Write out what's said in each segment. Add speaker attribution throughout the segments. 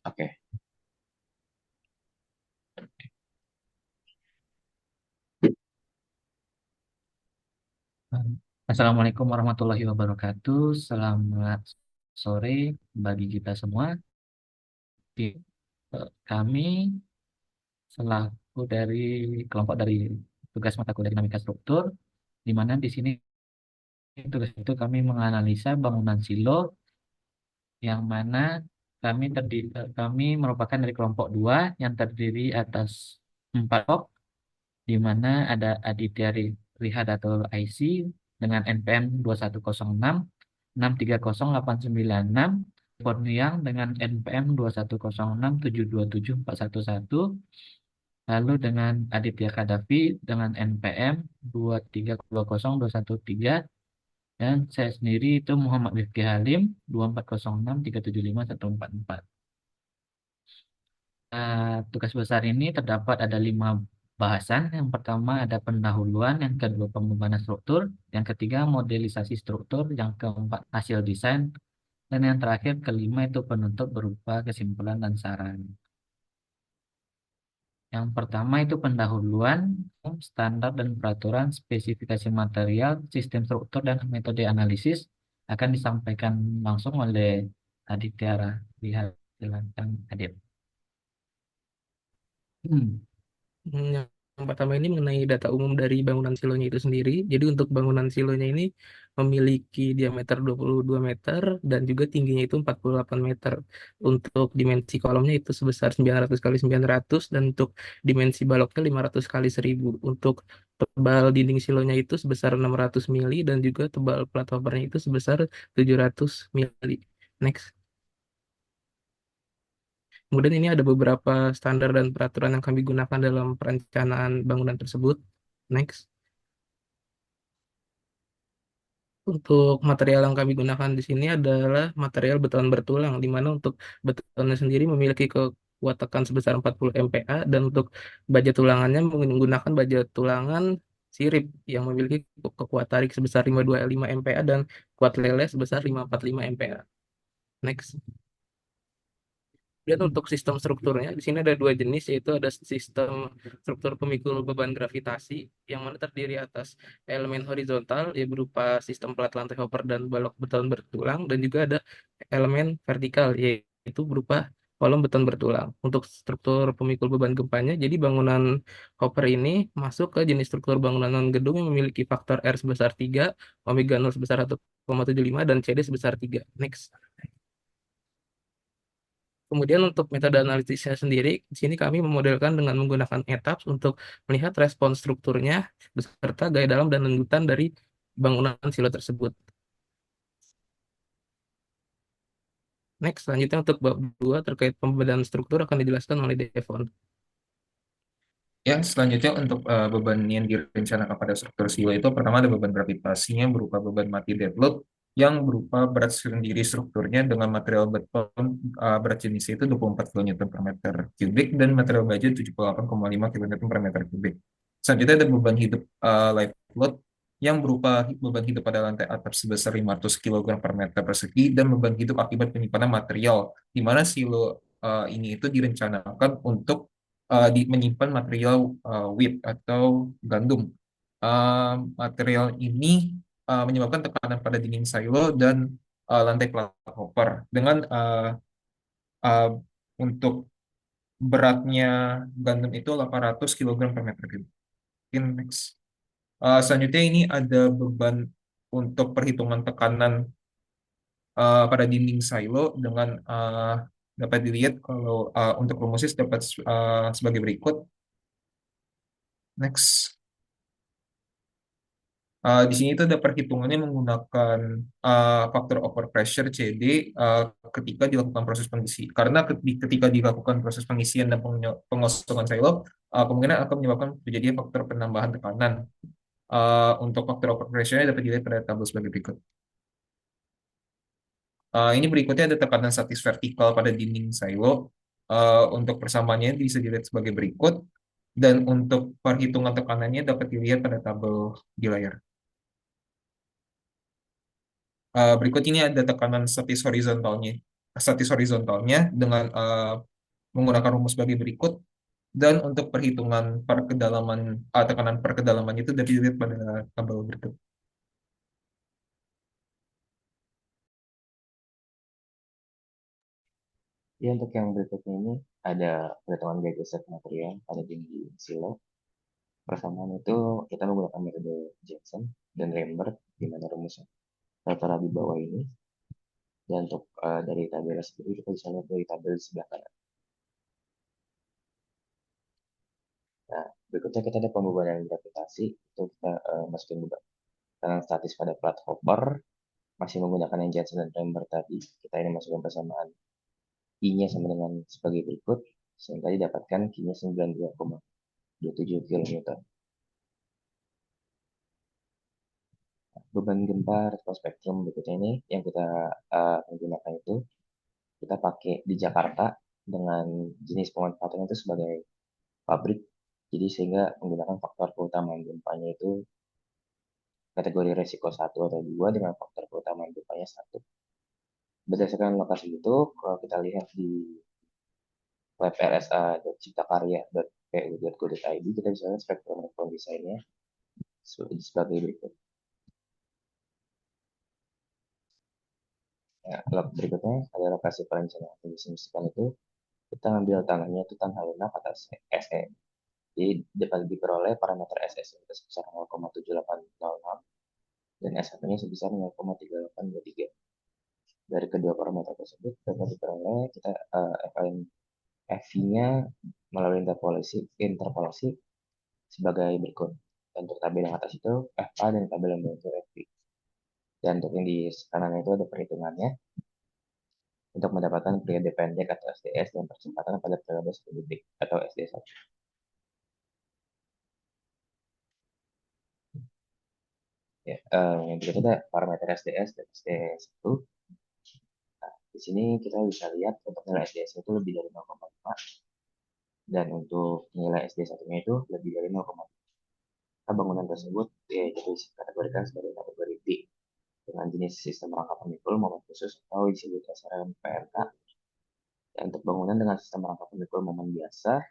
Speaker 1: Oke.
Speaker 2: Assalamualaikum warahmatullahi wabarakatuh. Selamat sore bagi kita semua. Kami selaku dari kelompok dari tugas mata kuliah dinamika struktur, di mana di sini tugas itu kami menganalisa bangunan silo yang mana kami merupakan dari kelompok dua yang terdiri atas empat kelompok, di mana ada Aditya Rihadatul IC dengan NPM 2106, 630-896, Kurniang dengan NPM 2106-727-411, lalu dengan Aditya Kadafi dengan NPM 2300213, dan saya sendiri itu Muhammad Rifki Halim 2406-375-144. Tugas besar ini terdapat ada 5 bahasan. Yang pertama ada pendahuluan, yang kedua pembebanan struktur, yang ketiga modelisasi struktur, yang keempat hasil desain, dan yang terakhir kelima itu penutup berupa kesimpulan dan saran. Yang pertama itu pendahuluan, standar dan peraturan, spesifikasi material, sistem struktur, dan metode analisis akan disampaikan langsung oleh Aditya Lihat Silahkan Adit.
Speaker 3: Yang pertama ini mengenai data umum dari bangunan silonya itu sendiri. Jadi untuk bangunan silonya ini memiliki diameter 22 meter dan juga tingginya itu 48 meter. Untuk dimensi kolomnya itu sebesar 900 kali 900 dan untuk dimensi baloknya 500 kali 1000. Untuk tebal dinding silonya itu sebesar 600 mili dan juga tebal plat covernya itu sebesar 700 mili. Next. Kemudian ini ada beberapa standar dan peraturan yang kami gunakan dalam perencanaan bangunan tersebut. Next. Untuk material yang kami gunakan di sini adalah material beton bertulang, di mana untuk betonnya sendiri memiliki kekuatan tekan sebesar 40 MPa dan untuk baja tulangannya menggunakan baja tulangan sirip yang memiliki kekuatan tarik sebesar 525 MPa dan kuat leleh sebesar 545 MPa. Next. Dan untuk sistem strukturnya, di sini ada 2 jenis, yaitu ada sistem struktur pemikul beban gravitasi, yang mana terdiri atas elemen horizontal, yang berupa sistem plat lantai hopper dan balok beton bertulang, dan juga ada elemen vertikal, yaitu berupa kolom beton bertulang. Untuk struktur pemikul beban gempanya, jadi bangunan hopper ini masuk ke jenis struktur bangunan non-gedung yang memiliki faktor R sebesar 3, omega 0 sebesar 1,75, dan CD sebesar 3. Next. Kemudian untuk metode analisisnya sendiri, di sini kami memodelkan dengan menggunakan etaps untuk melihat respons strukturnya beserta gaya dalam dan lanjutan dari bangunan silo tersebut. Next, selanjutnya untuk bab 2 terkait pembedahan struktur akan dijelaskan oleh Devon.
Speaker 1: Yang selanjutnya untuk beban yang direncanakan pada struktur silo itu pertama ada beban gravitasinya berupa beban mati dead load yang berupa berat sendiri strukturnya dengan material beton berat jenisnya itu 24 kilonewton per meter kubik dan material baja 78,5 kilonewton per meter kubik. Selanjutnya ada beban hidup live load yang berupa beban hidup pada lantai atap sebesar 500 kilogram per meter persegi dan beban hidup akibat penyimpanan material di mana silo ini itu direncanakan untuk menyimpan material wheat atau gandum. Material ini menyebabkan tekanan pada dinding silo dan lantai plat hopper dengan uh, untuk beratnya gandum itu 800 kilogram per meter kubik. Next. Selanjutnya ini ada beban untuk perhitungan tekanan pada dinding silo dengan dapat dilihat kalau untuk rumusnya dapat sebagai berikut. Next. Di sini itu ada perhitungannya menggunakan faktor overpressure CD ketika dilakukan proses pengisi. Karena ketika dilakukan proses pengisian dan pengosongan silo, kemungkinan akan menyebabkan terjadinya faktor penambahan tekanan. Untuk faktor overpressure dapat dilihat pada tabel sebagai berikut. Ini berikutnya ada tekanan statis vertikal pada dinding silo. Untuk persamaannya bisa dilihat sebagai berikut. Dan untuk perhitungan tekanannya dapat dilihat pada tabel di layar. Berikut ini ada tekanan statis horizontalnya. statis horizontalnya dengan menggunakan rumus bagi berikut. Dan untuk perhitungan perkedalaman, tekanan perkedalaman itu dapat dilihat pada tabel berikut.
Speaker 4: Ya, untuk yang berikutnya ini ada perhitungan gaya geser material pada tinggi silo. Persamaan itu kita menggunakan metode Jackson dan Rambert di mana rumusnya tertera di bawah ini. Dan untuk dari tabel sendiri kita bisa lihat dari tabel di sebelah kanan. Nah, berikutnya kita ada pembebanan gravitasi. Itu kita masukin beban statis pada plat hopper. Masih menggunakan yang Jackson dan Rambert tadi. Kita ini masukkan persamaan I-nya sama dengan sebagai berikut. Sehingga didapatkan Q-nya 92,27 kN. Beban gempa respons spektrum berikutnya ini yang kita menggunakan itu kita pakai di Jakarta dengan jenis pemanfaatan itu sebagai pabrik. Jadi sehingga menggunakan faktor keutamaan gempanya itu kategori resiko 1 atau 2 dengan faktor keutamaan gempanya 1. Berdasarkan lokasi itu, kalau kita lihat di web rsa.ciptakarya.pu.go.id, kita bisa lihat spektrum respon desainnya sebagai berikut. Ya, berikutnya ada lokasi perencanaan disimpan itu kita ambil tanahnya itu tanah lunak atas SE. Jadi dapat diperoleh parameter SS itu sebesar 0,7806 dan S1-nya sebesar 0,3823. Dari kedua parameter tersebut dapat diperoleh kita FV-nya melalui interpolasi sebagai berikut. Untuk tabel yang atas itu FA dan tabel yang bawah itu FV. Dan untuk yang di kanan itu ada perhitungannya untuk mendapatkan periode pendek atau SDS dan percepatan pada periode 1 detik atau SD1. Ya, yang berikut ada parameter SDS dan SD1. Nah, di sini kita bisa lihat untuk nilai SDS itu lebih dari 0,5 dan untuk nilai SD1-nya itu lebih dari 0,5. Nah, bangunan tersebut ya, itu dikategorikan sebagai kategori D dengan jenis sistem rangka pemikul momen khusus atau disebut SRM PMK. Dan untuk bangunan dengan sistem rangka pemikul momen biasa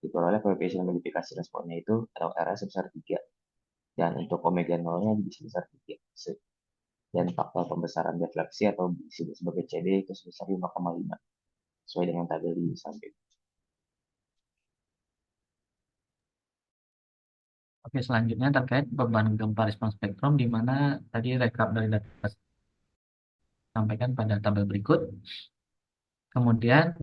Speaker 4: diperoleh koefisien modifikasi responnya itu atau R sebesar 3. Dan untuk omega 0-nya sebesar 3. Dan faktor pembesaran defleksi atau disebut sebagai CD itu sebesar 5,5 sesuai dengan tabel di samping.
Speaker 2: Oke, selanjutnya terkait beban gempa respons spektrum, di mana tadi rekap dari data sampaikan pada tabel berikut. Kemudian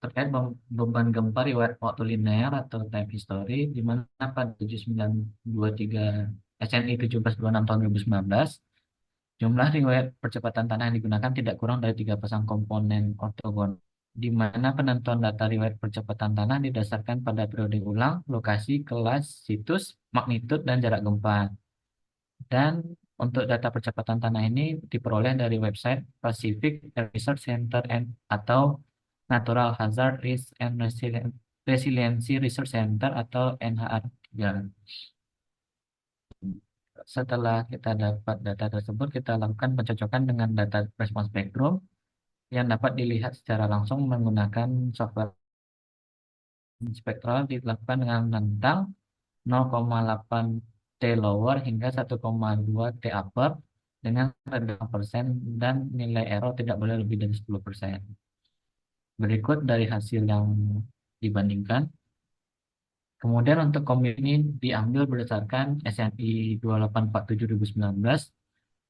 Speaker 2: terkait beban gempa riwayat waktu linear atau time history, di mana pada 7923 SNI 1726 tahun 2019, jumlah riwayat percepatan tanah yang digunakan tidak kurang dari 3 pasang komponen ortogonal, di mana penentuan data riwayat percepatan tanah didasarkan pada periode ulang, lokasi, kelas, situs, magnitud, dan jarak gempa. Dan untuk data percepatan tanah ini diperoleh dari website Pacific Research Center atau Natural Hazard Risk and Resiliency Research Center atau NHR3. Setelah kita dapat data tersebut, kita lakukan pencocokan dengan data respons spektrum yang dapat dilihat secara langsung menggunakan software spektral dilakukan dengan rentang 0,8 T lower hingga 1,2 T upper dengan rendah persen dan nilai error tidak boleh lebih dari 10%. Berikut dari hasil yang dibandingkan. Kemudian untuk kombi ini diambil berdasarkan SNI 2847-2019,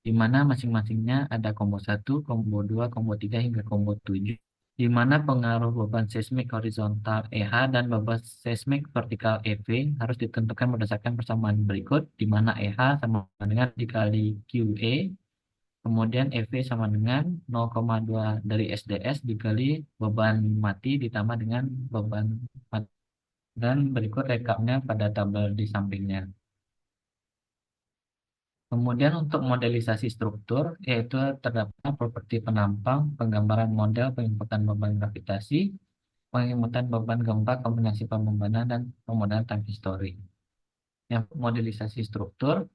Speaker 2: di mana masing-masingnya ada combo 1, combo 2, combo 3 hingga combo 7. Di mana pengaruh beban seismik horizontal EH dan beban seismik vertikal EV harus ditentukan berdasarkan persamaan berikut, di mana EH sama dengan dikali QE, kemudian EV sama dengan 0,2 dari SDS dikali beban mati ditambah dengan beban mati. Dan berikut rekapnya pada tabel di sampingnya. Kemudian untuk modelisasi struktur, yaitu terdapat properti penampang, penggambaran model, penginputan beban gravitasi, penginputan beban gempa, kombinasi pembebanan, dan pemodelan time history. Yang modelisasi struktur,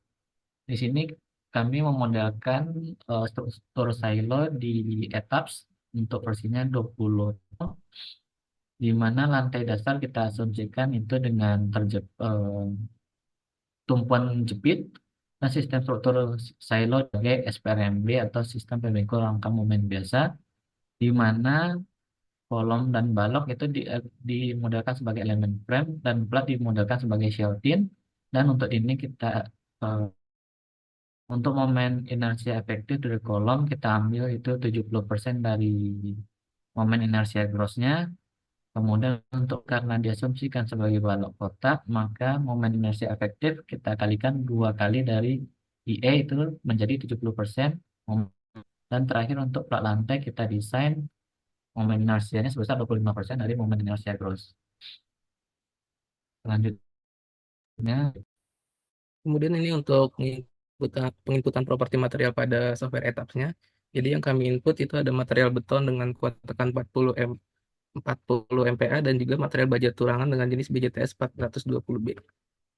Speaker 2: di sini kami memodelkan struktur silo di etaps untuk versinya 20, di mana lantai dasar kita asumsikan itu dengan tumpuan jepit dan sistem struktur silo sebagai SPRMB atau sistem pemikul rangka momen biasa, di mana kolom dan balok itu dimodelkan sebagai elemen frame dan plat dimodelkan sebagai shell tin. Dan untuk ini kita eh, untuk momen inersia efektif dari kolom kita ambil itu 70% dari momen inersia grossnya. Kemudian untuk karena diasumsikan sebagai balok kotak, maka momen inersia efektif kita kalikan 2 kali dari IE itu menjadi 70%. Dan terakhir untuk plat lantai kita desain momen inersianya sebesar 25% dari momen inersia gross. Selanjutnya,
Speaker 3: Kemudian ini untuk penginputan properti material pada software etapsnya. Jadi yang kami input itu ada material beton dengan kuat tekan 40 MPa dan juga material baja turangan dengan jenis BJTS 420B.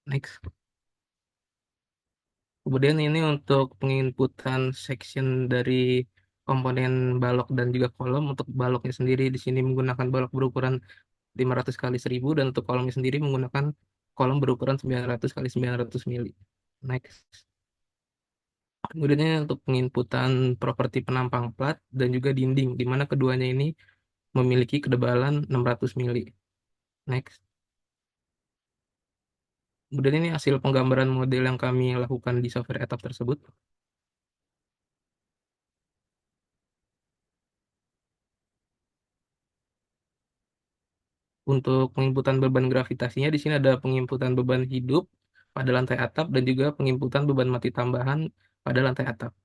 Speaker 3: Next. Kemudian ini untuk penginputan section dari komponen balok dan juga kolom. Untuk baloknya sendiri di sini menggunakan balok berukuran 500 kali 1000 dan untuk kolomnya sendiri menggunakan kolom berukuran 900 kali 900 mili. Next. Kemudian ini untuk penginputan properti penampang plat dan juga dinding, di mana keduanya ini memiliki ketebalan 600 mili. Next. Kemudian ini hasil penggambaran model yang kami lakukan di software etap tersebut. Untuk penginputan beban gravitasinya di sini ada penginputan beban hidup pada lantai atap dan juga penginputan beban mati tambahan pada lantai atap.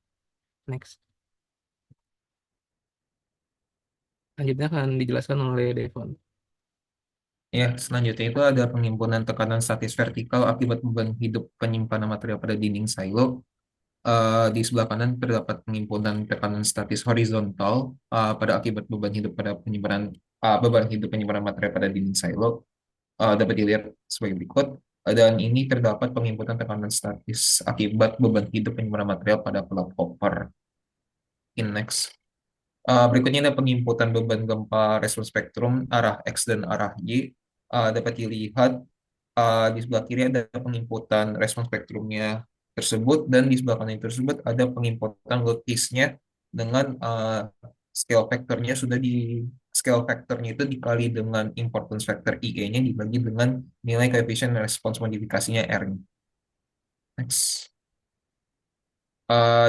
Speaker 3: Next. Selanjutnya akan dijelaskan oleh Devon.
Speaker 1: Ya, selanjutnya itu ada pengimpunan tekanan statis vertikal akibat beban hidup penyimpanan material pada dinding silo. Di sebelah kanan terdapat pengimpunan tekanan statis horizontal pada akibat beban hidup pada beban hidup penyimpanan material pada dinding silo. Dapat dilihat sebagai berikut. Dan ini terdapat pengimputan tekanan statis akibat beban hidup penyimpanan material pada pelat koper. Next. Berikutnya ada penginputan beban gempa respon spektrum arah X dan arah Y. Dapat dilihat di sebelah kiri ada penginputan respon spektrumnya tersebut dan di sebelah kanan tersebut ada penginputan lotisnya dengan scale factornya sudah di scale factornya itu dikali dengan importance factor IE-nya dibagi dengan nilai koefisien respons modifikasinya R. Next.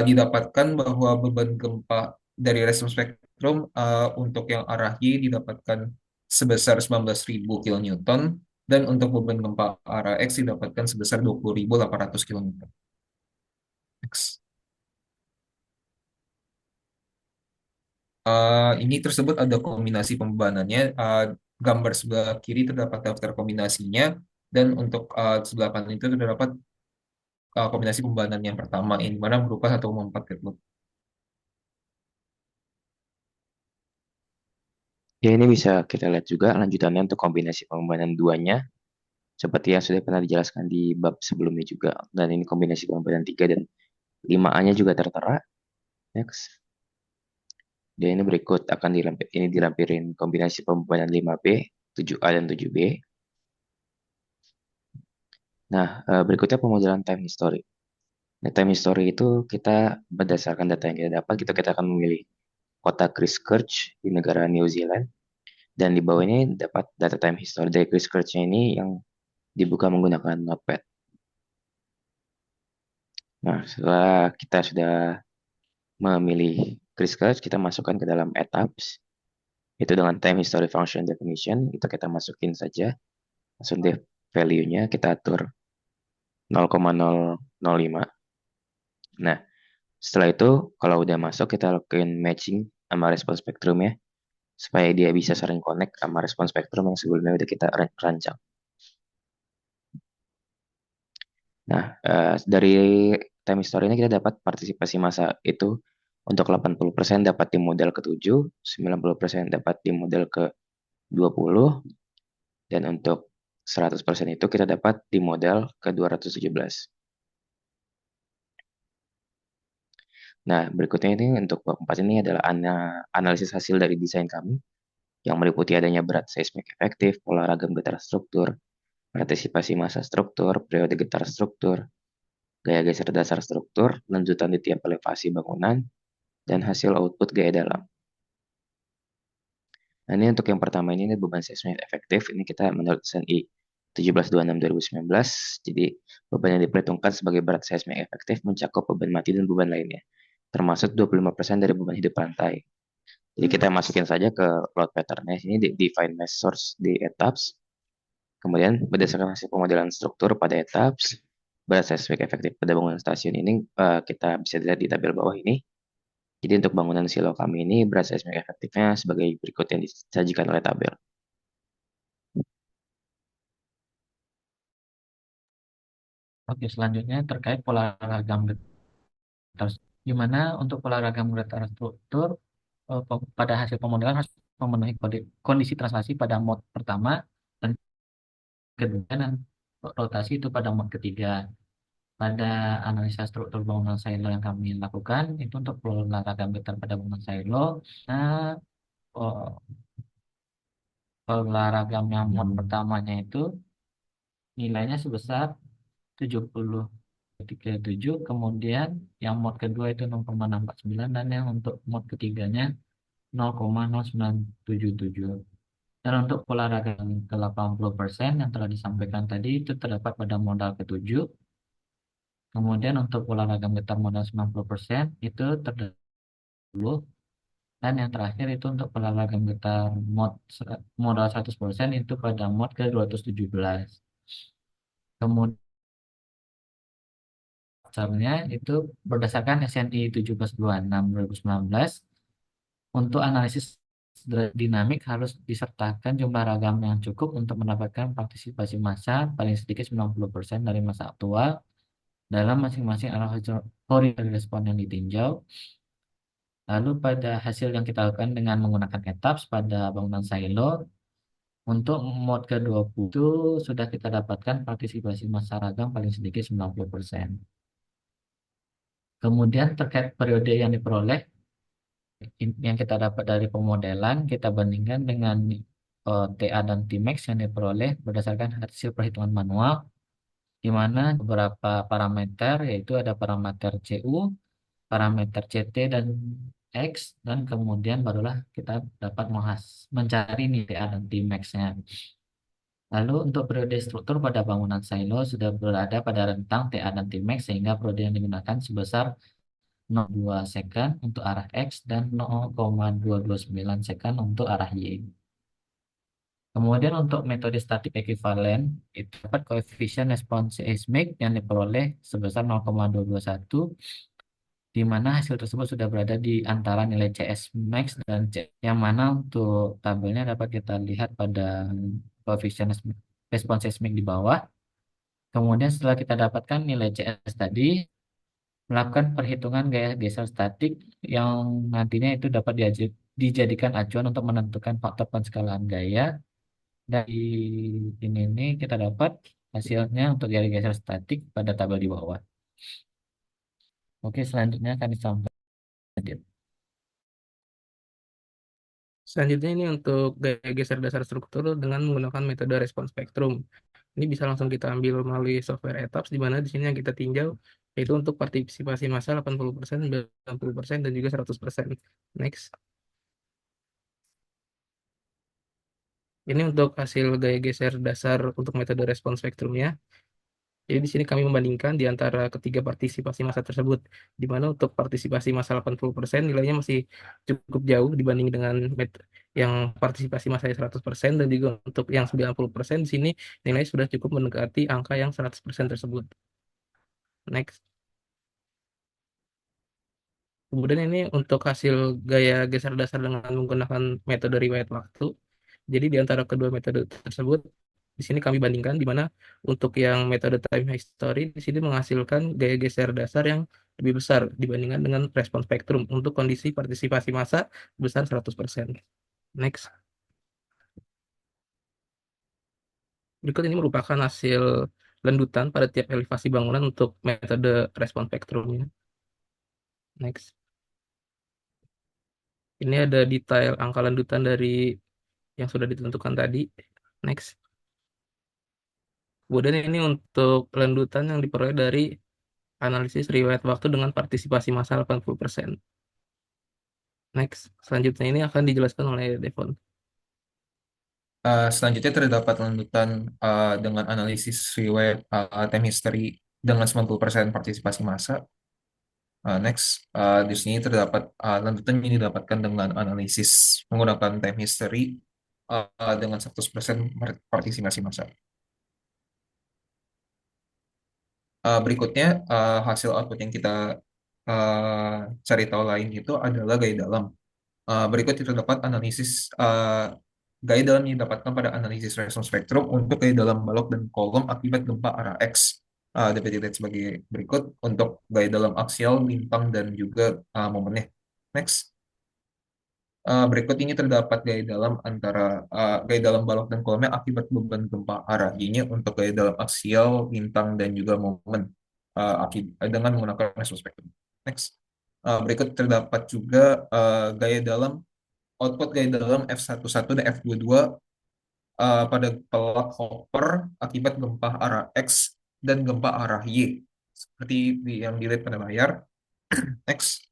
Speaker 1: Didapatkan bahwa beban gempa dari respons spektrum untuk yang arah Y didapatkan sebesar 19.000 kilonewton dan untuk beban gempa arah X didapatkan sebesar 20.800 kilonewton. Next. Ini tersebut ada kombinasi pembebanannya. Gambar sebelah kiri terdapat daftar kombinasinya dan untuk sebelah kanan itu terdapat kombinasi pembebanan yang pertama ini mana berupa 1,4 deadlock.
Speaker 4: Ya, ini bisa kita lihat juga lanjutannya untuk kombinasi pembebanan duanya, seperti yang sudah pernah dijelaskan di bab sebelumnya juga. Dan ini kombinasi pembebanan 3 dan 5A-nya juga tertera. Next. Dan ini berikut akan dilampirin kombinasi pembebanan 5B, 7A, dan 7B. Nah, berikutnya pemodelan time history. Nah, time history itu kita berdasarkan data yang kita dapat, kita akan memilih kota Christchurch di negara New Zealand. Dan di bawah ini dapat data time history dari Christchurch-nya ini yang dibuka menggunakan Notepad. Nah, setelah kita sudah memilih Christchurch, kita masukkan ke dalam etaps. Itu dengan time history function definition, itu kita masukin saja. Langsung def value-nya kita atur 0,005. Nah, setelah itu kalau udah masuk kita lakukan matching sama respon spektrum ya, supaya dia bisa sering connect sama respon spektrum yang sebelumnya udah kita rancang. Nah, dari time history ini kita dapat partisipasi massa itu untuk 80% dapat di model ke-7, 90% dapat di model ke-20, dan untuk 100% itu kita dapat di model ke-217. Nah, berikutnya ini untuk bab 4 ini adalah analisis hasil dari desain kami yang meliputi adanya berat seismik efektif, pola ragam getar struktur, partisipasi massa struktur, periode getar struktur, gaya geser dasar struktur, lanjutan di tiap elevasi bangunan, dan hasil output gaya dalam. Nah, ini untuk yang pertama ini beban seismik efektif. Ini kita menurut SNI 1726/2019. Jadi, beban yang diperhitungkan sebagai berat seismik efektif mencakup beban mati dan beban lainnya, termasuk 25% dari beban hidup pantai. Jadi kita masukin saja ke load pattern-nya. Ini di define mass source di etaps. Kemudian berdasarkan hasil pemodelan struktur pada etaps, berat seismik efektif pada bangunan stasiun ini kita bisa lihat di tabel bawah ini. Jadi untuk bangunan silo kami ini berat seismik efektifnya sebagai berikut yang disajikan oleh tabel.
Speaker 2: Oke, selanjutnya terkait pola ragam getar, di mana untuk pola ragam getar struktur pada hasil pemodelan harus memenuhi kondisi translasi pada mode pertama dan kedua, dan rotasi itu pada mode ketiga. Pada analisa struktur bangunan silo yang kami lakukan itu untuk pola ragam getar pada bangunan silo, nah oh, pola ragam yang mode pertamanya itu nilainya sebesar 70,37, kemudian yang mode kedua itu 0,649, dan yang untuk mode ketiganya 0,0977. Dan untuk olahraga yang ke 80% yang telah disampaikan tadi itu terdapat pada modal ketujuh. Kemudian untuk olahraga getar modal 90% itu terdapat 10. Dan yang terakhir itu untuk olahraga getar modal 100% itu pada mod ke 217. Kemudian dasarnya itu berdasarkan SNI 1726 2019. Untuk analisis dinamik harus disertakan jumlah ragam yang cukup untuk mendapatkan partisipasi massa paling sedikit 90% dari massa aktual dalam masing-masing arah horizontal respon yang ditinjau. Lalu pada hasil yang kita lakukan dengan menggunakan etaps pada bangunan silo, untuk mode ke-20 itu sudah kita dapatkan partisipasi massa ragam paling sedikit 90%. Kemudian terkait periode yang diperoleh, yang kita dapat dari pemodelan, kita bandingkan dengan TA dan Tmax yang diperoleh berdasarkan hasil perhitungan manual, di mana beberapa parameter, yaitu ada parameter CU, parameter CT, dan X, dan kemudian barulah kita dapat mencari nih TA dan Tmax-nya. Lalu untuk periode struktur pada bangunan silo sudah berada pada rentang TA dan Tmax, sehingga periode yang digunakan sebesar 0,2 second untuk arah X dan 0,229 second untuk arah Y. Kemudian untuk metode statik ekuivalen, itu dapat koefisien respons seismik yang diperoleh sebesar 0,221, di mana hasil tersebut sudah berada di antara nilai CS max dan C, yang mana untuk tabelnya dapat kita lihat pada koefisien respons seismik di bawah. Kemudian setelah kita dapatkan nilai CS tadi, melakukan perhitungan gaya geser statik yang nantinya itu dapat dijadikan acuan untuk menentukan faktor penskalaan gaya. Dari ini kita dapat hasilnya untuk gaya geser statik pada tabel di bawah. Oke, selanjutnya kami sampaikan.
Speaker 3: Selanjutnya ini untuk gaya geser dasar struktur dengan menggunakan metode respon spektrum. Ini bisa langsung kita ambil melalui software ETAPS, di mana di sini yang kita tinjau yaitu untuk partisipasi massa 80%, 90%, dan juga 100%. Next. Ini untuk hasil gaya geser dasar untuk metode respon spektrumnya. Jadi di sini kami membandingkan di antara ketiga partisipasi massa tersebut, di mana untuk partisipasi massa 80% nilainya masih cukup jauh dibanding dengan yang partisipasi massanya 100%, dan juga untuk yang 90% di sini nilai sudah cukup mendekati angka yang 100% tersebut. Next. Kemudian ini untuk hasil gaya geser dasar dengan menggunakan metode riwayat waktu. Jadi di antara kedua metode tersebut, di sini kami bandingkan, di mana untuk yang metode time history di sini menghasilkan gaya geser dasar yang lebih besar dibandingkan dengan respon spektrum untuk kondisi partisipasi massa besar 100%. Next. Berikut ini merupakan hasil lendutan pada tiap elevasi bangunan untuk metode respon spektrumnya. Next. Ini ada detail angka lanjutan dari yang sudah ditentukan tadi. Next. Kemudian ini untuk lanjutan yang diperoleh dari analisis riwayat waktu dengan partisipasi massa 80%. Next. Selanjutnya ini akan dijelaskan oleh Devon.
Speaker 1: Selanjutnya terdapat lanjutan dengan analisis riwayat time history dengan 90% partisipasi massa. Next, di sini terdapat lanjutan ini didapatkan dengan analisis menggunakan time history dengan 100% partisipasi massa. Berikutnya hasil output yang kita cari tahu lain itu adalah gaya dalam. Berikut itu terdapat analisis gaya dalam yang didapatkan pada analisis resonance spektrum untuk gaya dalam balok dan kolom akibat gempa arah X. Dapat dilihat sebagai berikut untuk gaya dalam aksial, lintang, dan juga momennya. Next. Berikut ini terdapat gaya dalam antara gaya dalam balok dan kolomnya akibat beban gempa arah Y-nya untuk gaya dalam aksial, lintang, dan juga momen dengan menggunakan mesospektrum. Next. Berikut terdapat juga gaya dalam output gaya dalam F11 dan F22 pada pelak Hopper akibat gempa arah X dan gempa arah Y. Seperti yang dilihat pada layar. Next.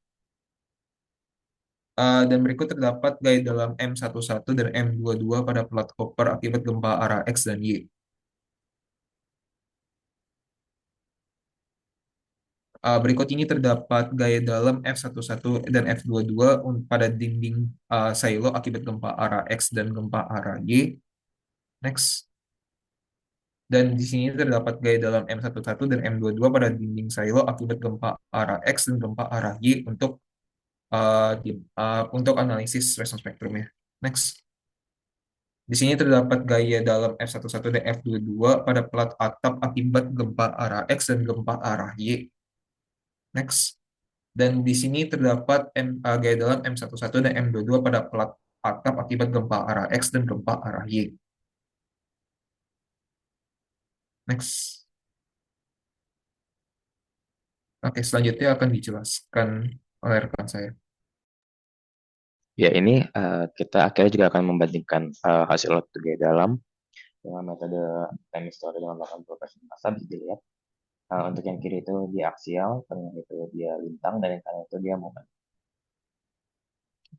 Speaker 1: Dan berikut terdapat gaya dalam M11 dan M22 pada plat Hopper akibat gempa arah X dan Y. Berikut ini terdapat gaya dalam F11 dan F22 pada dinding silo akibat gempa arah X dan gempa arah Y. Next. Dan di sini terdapat gaya dalam M11 dan M22 pada dinding silo akibat gempa arah X dan gempa arah Y untuk analisis resonance spektrumnya. Next. Di sini terdapat gaya dalam F11 dan F22 pada plat atap akibat gempa arah X dan gempa arah Y. Next. Dan di sini terdapat gaya dalam M11 dan M22 pada plat atap akibat gempa arah X dan gempa arah Y. Next. Oke, selanjutnya akan dijelaskan oleh rekan saya.
Speaker 4: Ya, ini kita akhirnya juga akan membandingkan hasil output gaya dalam dengan metode time history dengan 80% massa. Bisa dilihat untuk yang kiri itu dia aksial, tengah itu dia lintang, dan yang kanan itu dia momen.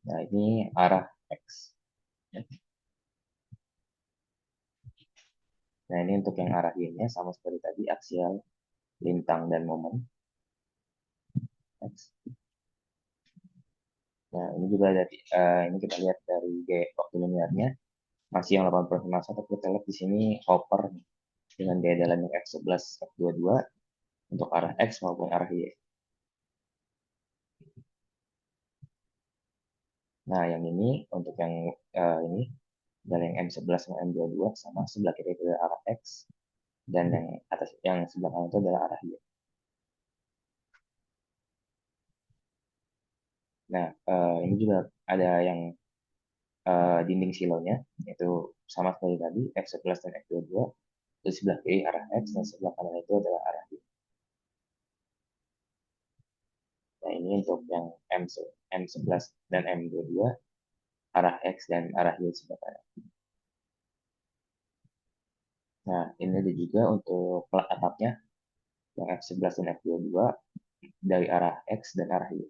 Speaker 4: Nah, ini arah X. Nah, ini untuk yang arah Y-nya sama seperti tadi, aksial, lintang, dan momen. X. Nah, ini juga dari ini kita lihat dari gaya waktu linearnya masih yang 80% massa, tapi kita lihat di sini Hopper dengan gaya dalam yang F11, F22 untuk arah X maupun arah Y. Nah, yang ini untuk yang ini dari yang M11 sama M22 sama sebelah kiri itu adalah arah X dan yang atas yang sebelah kanan itu adalah arah Y. Nah, ini juga ada yang dinding silonya itu sama seperti tadi F11 dan F22 itu sebelah kiri arah X dan sebelah kanan itu adalah arah Y. Nah, ini untuk yang M11 dan M22 arah X dan arah Y sebelah kanan. Nah, ini ada juga untuk plat atapnya yang F11 dan F22 dari arah X dan arah Y.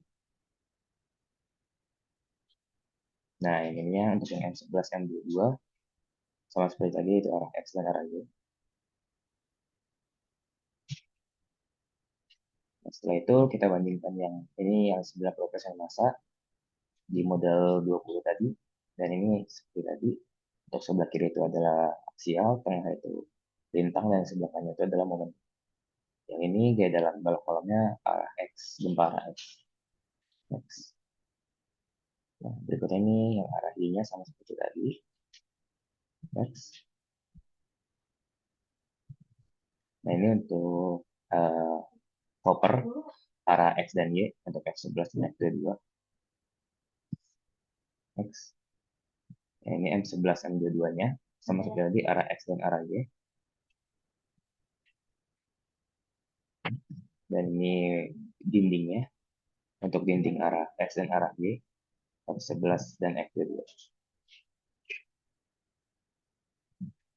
Speaker 4: Nah, ininya untuk yang M11, M22 sama seperti tadi itu arah X dan arah Y. Nah, setelah itu kita bandingkan yang ini yang 90% massa di model 20 tadi dan ini seperti tadi untuk sebelah kiri itu adalah aksial, tengah itu lintang dan sebelah kanan itu adalah momen. Yang ini gaya dalam balok kolomnya arah X, gempa arah X. X. Nah, berikutnya ini yang arah Y-nya sama seperti tadi. X. Nah, ini untuk Hopper arah X dan Y untuk F11 dan F22. X. Nah, ini M11 M22-nya sama seperti tadi arah X dan arah Y. Dan ini dindingnya untuk dinding arah X dan arah Y, F11 dan F22.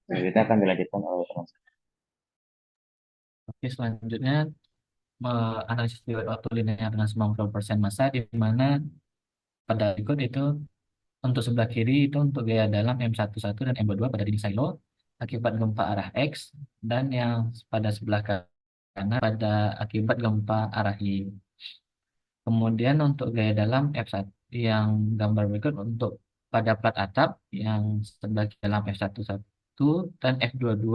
Speaker 4: Selanjutnya akan dilanjutkan oleh teman saya.
Speaker 2: Oke, selanjutnya analisis riwayat waktu linear dengan 90% massa, di mana pada berikut itu untuk sebelah kiri itu untuk gaya dalam M11 dan M22 pada dinding silo akibat gempa arah X, dan yang pada sebelah kanan pada akibat gempa arah Y. Kemudian untuk gaya dalam F1 yang gambar berikut untuk pada plat atap yang sebelah dalam F11 dan F22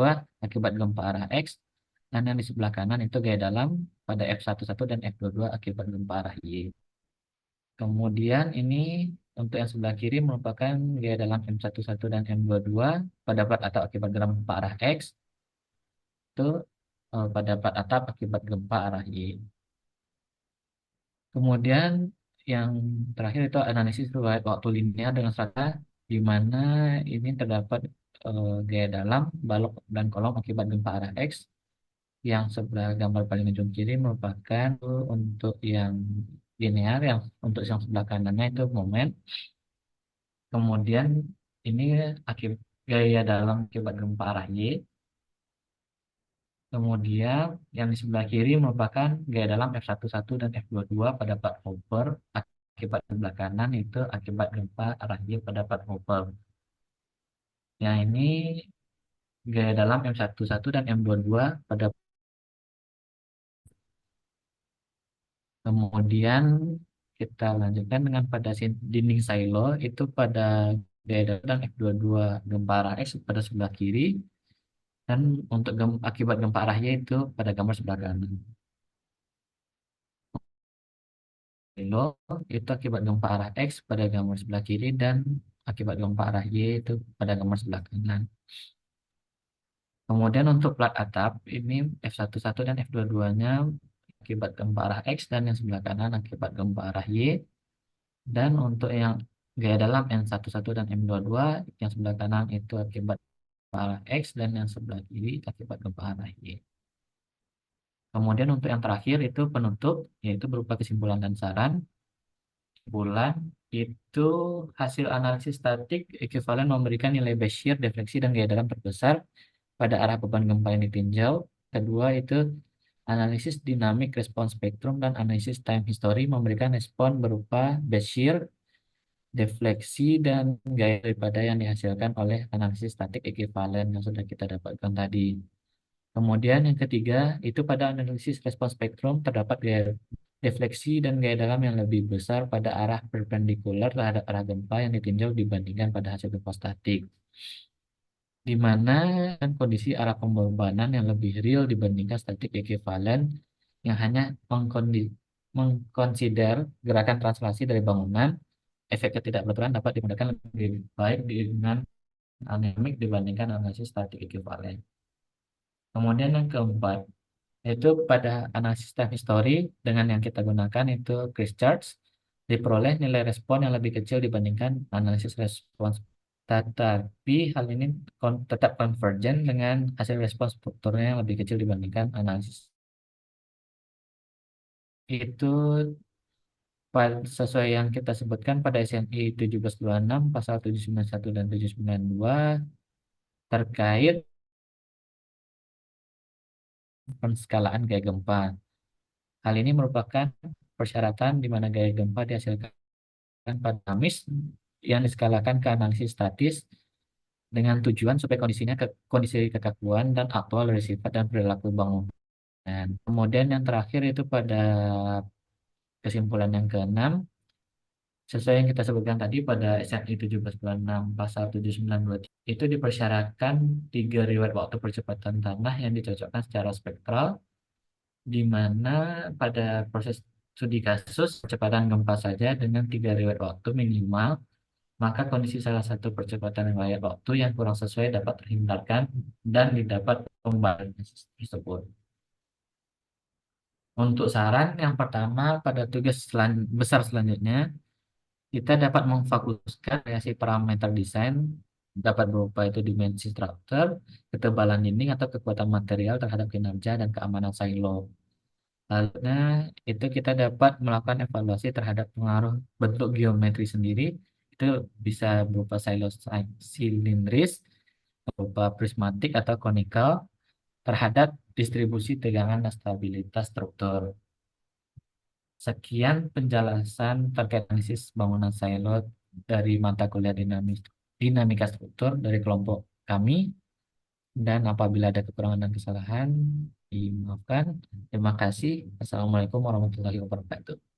Speaker 2: akibat gempa arah X, dan yang di sebelah kanan itu gaya dalam pada F11 dan F22 akibat gempa arah Y. Kemudian ini untuk yang sebelah kiri merupakan gaya dalam M11 dan M22 pada plat atap akibat gempa arah X, itu pada plat atap akibat gempa arah Y. Kemudian yang terakhir itu analisis riwayat waktu linear dengan strata, di mana ini terdapat gaya dalam, balok, dan kolom akibat gempa arah X. Yang sebelah gambar paling ujung kiri merupakan untuk yang linear, yang untuk yang sebelah kanannya itu momen. Kemudian ini akibat gaya dalam akibat gempa arah Y. Kemudian yang di sebelah kiri merupakan gaya dalam F11 dan F22 pada plat Hopper. Akibat sebelah kanan itu akibat gempa arah Y pada plat Hopper. Yang ini gaya dalam M11 dan M22 pada. Kemudian kita lanjutkan dengan pada dinding silo itu pada gaya dalam F22 gempa arah X pada sebelah kiri, dan untuk akibat gempa arah Y itu pada gambar sebelah kanan. Silo itu akibat gempa arah X pada gambar sebelah kiri, dan akibat gempa arah Y itu pada gambar sebelah kanan. Kemudian untuk plat atap ini F11 dan F22-nya akibat gempa arah X, dan yang sebelah kanan akibat gempa arah Y. Dan untuk yang gaya dalam M11 dan M22 yang sebelah kanan itu akibat gempa arah X, dan yang sebelah kiri akibat gempa arah Y. Kemudian untuk yang terakhir itu penutup, yaitu berupa kesimpulan dan saran. Bulan itu hasil analisis statik ekuivalen memberikan nilai base shear, defleksi, dan gaya dalam terbesar pada arah beban gempa yang ditinjau. Kedua itu analisis dinamik respons spektrum dan analisis time history memberikan respon berupa base shear, defleksi, dan gaya daripada yang dihasilkan oleh analisis statik ekuivalen yang sudah kita dapatkan tadi. Kemudian yang ketiga itu pada analisis respons spektrum terdapat gaya defleksi dan gaya dalam yang lebih besar pada arah perpendikular terhadap arah gempa yang ditinjau dibandingkan pada hasil gempa statik, di mana kondisi arah pembebanan yang lebih real dibandingkan statik ekuivalen yang hanya mengkonsider gerakan translasi dari bangunan. Efek ketidakbenturan dapat digunakan lebih baik dengan dinamik dibandingkan analisis statik ekuivalen. Kemudian yang keempat, itu pada analisis time history dengan yang kita gunakan itu Chris charts, diperoleh nilai respon yang lebih kecil dibandingkan analisis respons. Tetapi hal ini tetap konvergen dengan hasil respons strukturnya yang lebih kecil dibandingkan analisis. Itu sesuai yang kita sebutkan pada SNI 1726, pasal 791 dan 792 terkait penskalaan gaya gempa. Hal ini merupakan persyaratan di mana gaya gempa dihasilkan pada dinamis yang diskalakan ke analisis statis dengan tujuan supaya kondisi kekakuan dan aktual dari sifat dan perilaku bangunan. Kemudian yang terakhir itu pada kesimpulan yang keenam, sesuai yang kita sebutkan tadi pada SNI 1796 pasal 7923 itu dipersyaratkan 3 riwayat waktu percepatan tanah yang dicocokkan secara spektral, di mana pada proses studi kasus percepatan gempa saja dengan 3 riwayat waktu minimal, maka kondisi salah satu percepatan riwayat waktu yang kurang sesuai dapat terhindarkan dan didapat kembali tersebut. Untuk saran yang pertama pada tugas besar selanjutnya, kita dapat memfokuskan variasi parameter desain, dapat berupa itu dimensi struktur, ketebalan dinding atau kekuatan material terhadap kinerja dan keamanan silo. Lalu itu kita dapat melakukan evaluasi terhadap pengaruh bentuk geometri sendiri. Itu bisa berupa silindris, berupa prismatik atau konikal terhadap distribusi tegangan dan stabilitas struktur. Sekian penjelasan terkait analisis bangunan silot dari mata kuliah dinamika struktur dari kelompok kami. Dan apabila ada kekurangan dan kesalahan, dimaafkan. Terima kasih. Assalamualaikum warahmatullahi wabarakatuh.